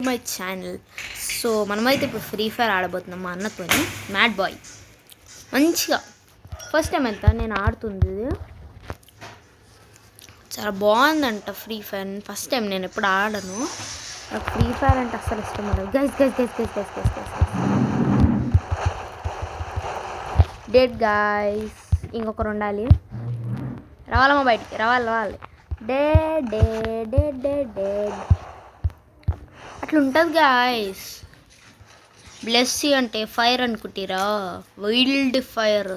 My channel. So మనమైతే ఇప్పుడు free fire ఆడబోతున్నాం మా అన్నతో. మ్యాడ్ బాయ్ మంచిగా ఫస్ట్ టైం ఎంత నేను ఆడుతుంది, చాలా బాగుందంట ఫ్రీ ఫైర్. ఫస్ట్ టైం, నేను ఎప్పుడు ఆడను. నాకు ఫ్రీ ఫైర్ అంటే అస్సలు ఇష్టం ఉండదు. Guys guys guys guys guys guys guys dead guys. ఇంకొకరు ఉండాలి. రావాలమ్మా బయటికి, రావాలి. Dead dead dead dead dead అట్లా ఉంటుంది గాయస్. బ్లెస్సీ అంటే ఫైర్ అనుకుంటారా? Wild fire.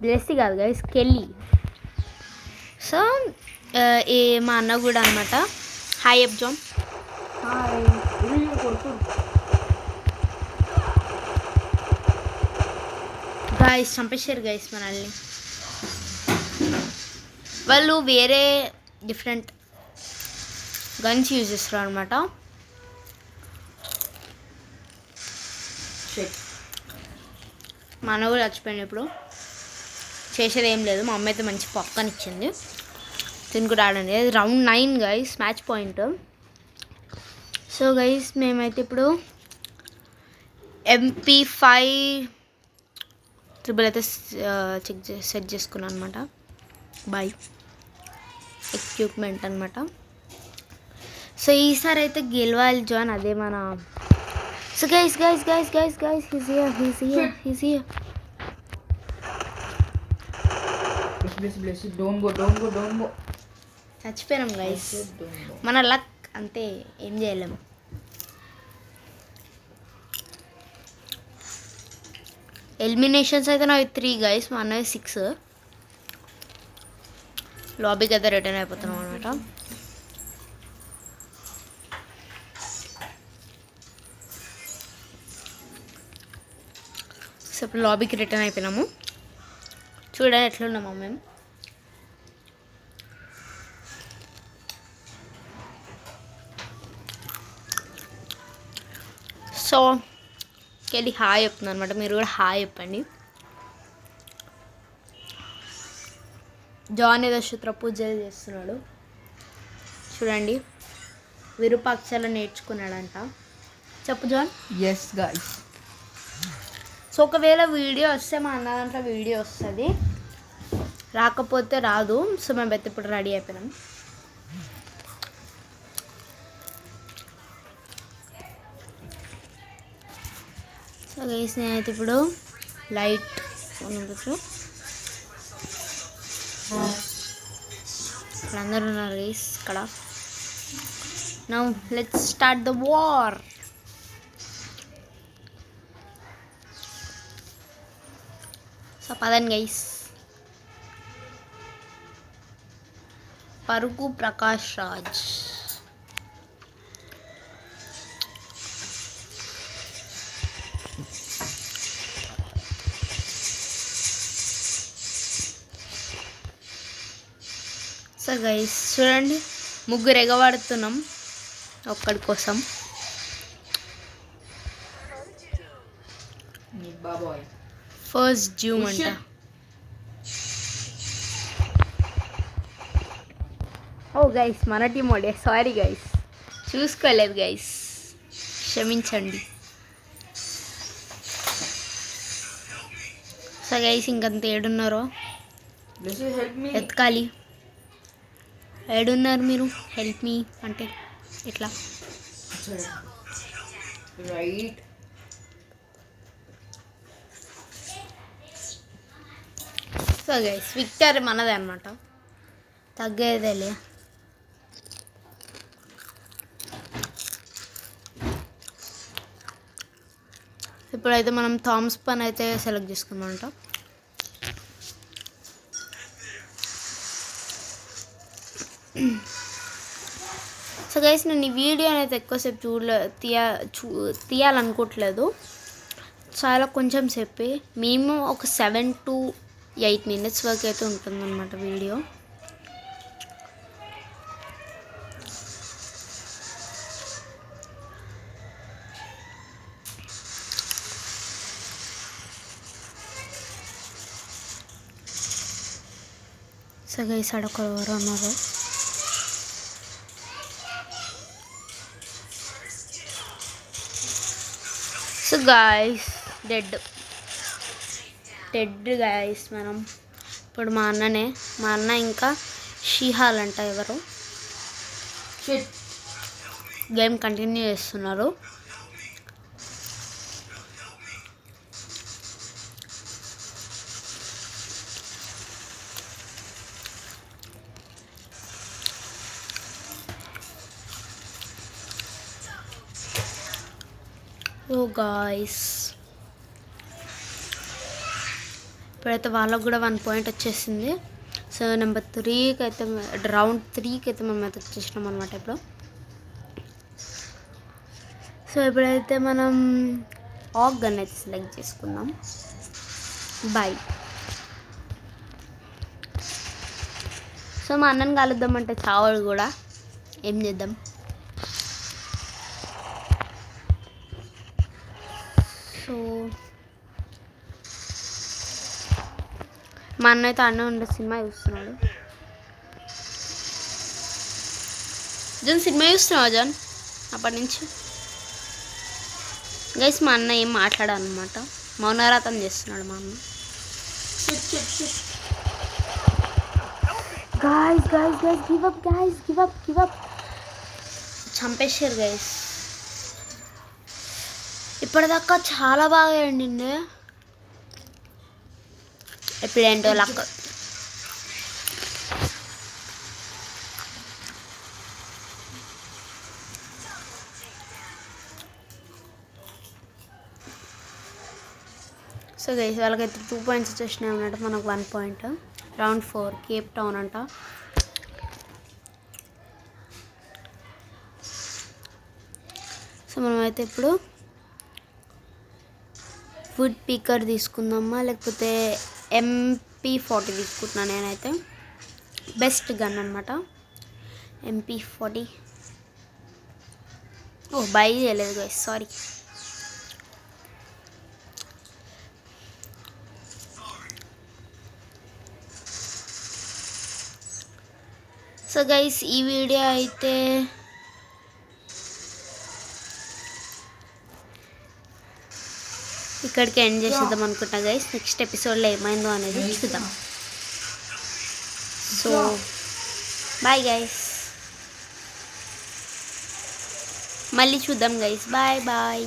బ్లెస్సీ కాదు గైస్, కెల్లీ. సో మా అన్న కూడా అనమాట. హాయ్ అబ్జాన్. గాయస్ చంపేశారు గైస్ మనల్ని. వాళ్ళు వేరే డిఫరెంట్ గన్స్ యూజ్ చేస్తారు అనమాట. మా అన్న కూడా చచ్చిపోయింది. ఇప్పుడు చేసేది ఏం లేదు. మా అమ్మ అయితే మంచి పక్కన ఇచ్చింది, తిని కూడా ఆడండి. అది round 9 guys, match point. So guys మేమైతే ఇప్పుడు MP5 ట్రిపుల్ అయితే సెట్ చేసుకున్నాను అనమాట. బాయ్ ఎక్విప్మెంట్ అనమాట. సో ఈసారి అయితే గెలవాలి జాన్, అదే మన. So guys guys guys guys guys he's here. Don't go. చచ్చిపోయినాం గైస్. మన లక్ అంతే, ఏం చేయలేము. ఎలిమినేషన్స్ అయితే నాకు 3 గైస్, మా అన్నవి 6. లాబీకి అయితే రిటర్న్ అయిపోతున్నాం అనమాట. సో ఇప్పుడు లాబీకి రిటర్న్ అయిపోయినాము. చూడండి ఎట్లున్నామో మేము. సో కెళ్ళి హాయ్ చెప్తుంది అనమాట. మీరు కూడా హాయ్ చెప్పండి. జాన్ ఏదో శుత్ర పూజలు చేస్తున్నాడు చూడండి. విరూపాక్షలు నేర్చుకున్నాడంట. చెప్పు జాన్. Yes guys. సో ఒకవేళ వీడియో వస్తే మా అన్న దాంట్లో వీడియో వస్తుంది, రాకపోతే రాదు. సో మేము అయితే ఇప్పుడు రెడీ అయిపోయినాం. సో గైస్ నేనైతే ఇప్పుడు లైట్ ఉండొచ్చు. ఇక్కడ అందరూ ఉన్నారు గైస్ ఇక్కడ. Now let's start the war. So పదండి గైస్. పరుగు ప్రకాష్ రాజ్. సో గైస్ చూడండి, ముగ్గురు ఎగబడుతున్నాం ఒక్కడి కోసం. ఫస్ట్ జూమ్ అంట. ఓ గైస్ మన టీమ్ ఓడే, సారీ గైస్, చూసుకోలేదు గైస్, క్షమించండి. సో గైస్ ఇంకంత ఏడున్నారో ఎత్కాలి. ఏడున్నారు మీరు? హెల్ప్ మీ అంటే ఇట్లా రైట్. సో గైస్ విక్టరీ మనదే అనమాట, తగ్గేదేలే. ఇప్పుడైతే మనం థామ్స్ పన్ అయితే సెలెక్ట్ చేసుకున్నామంట. సో గైస్ నేను ఈ వీడియో అయితే ఎక్కువసేపు తీయాలనుకోవట్లేదు. చాలా కొంచెం సేపే, మేము ఒక 7 to 8 minutes వరకు అయితే ఉంటుందన్నమాట వీడియో. సో గైస్ అడొకరు ఎవరు ఉన్నారు. సో గాయస్ డెడ్ గాయస్ మనం ఇప్పుడు మా అన్న ఇంకా షీహాల్ అంట ఎవరు షిట్. గేమ్ కంటిన్యూ చేస్తున్నారు. ఓ గాయ్స్ ఇప్పుడైతే వాళ్ళకు కూడా 1 పాయింట్ వచ్చేసింది. సో నెంబర్ 3కి అయితే రౌండ్ 3కి అయితే మనం అయితే వచ్చేసినాం అనమాట ఇప్పుడు. సో ఇప్పుడైతే మనం ఆక్ గన్ అయితే సెలెక్ట్ చేసుకుందాం. బాయ్. సో మా అన్నని కలుద్దామంటే చావాడు కూడా, ఏం చేద్దాం. సో మా అన్న అయితే అన్న ఉండే సినిమా చూస్తున్నాడు. జన్ సినిమా చూస్తున్నావా జన్ అప్పటి నుంచి? గైస్ మా అన్న ఏం మాట్లాడనమాట, మౌనరాతం చేస్తున్నాడు మా అన్న. గాయ్స్ గివ్ అప్ చంపేశారు గైస్. ఇప్పటిదాకా చాలా బాగా ఎండింది, ఎప్పుడేంటో లక్. సో గైస్ వాళ్ళకైతే 2 పాయింట్స్ వచ్చేసినాయి అన్నట్టు, మనకు 1 పాయింట్. రౌండ్ 4 కేప్ టౌన్ అంట. సో మనమైతే ఇప్పుడు వుడ్ పీకర్ తీసుకుందామా లేకపోతే MP40 తీసుకుంటున్నాను నేనైతే. బెస్ట్ గన్ అనమాట MP40. ఓ బై చేయలేదు గైస్, సారీ. సో గైస్ ఈ వీడియో అయితే ఇక్కడికి ఎండ్ చేసేద్దాం అనుకుంటా గైస్. నెక్స్ట్ ఎపిసోడ్లో ఏమైందో అనేది చూద్దాం. సో బాయ్ గైస్, మళ్ళీ చూద్దాం గైస్. బాయ్.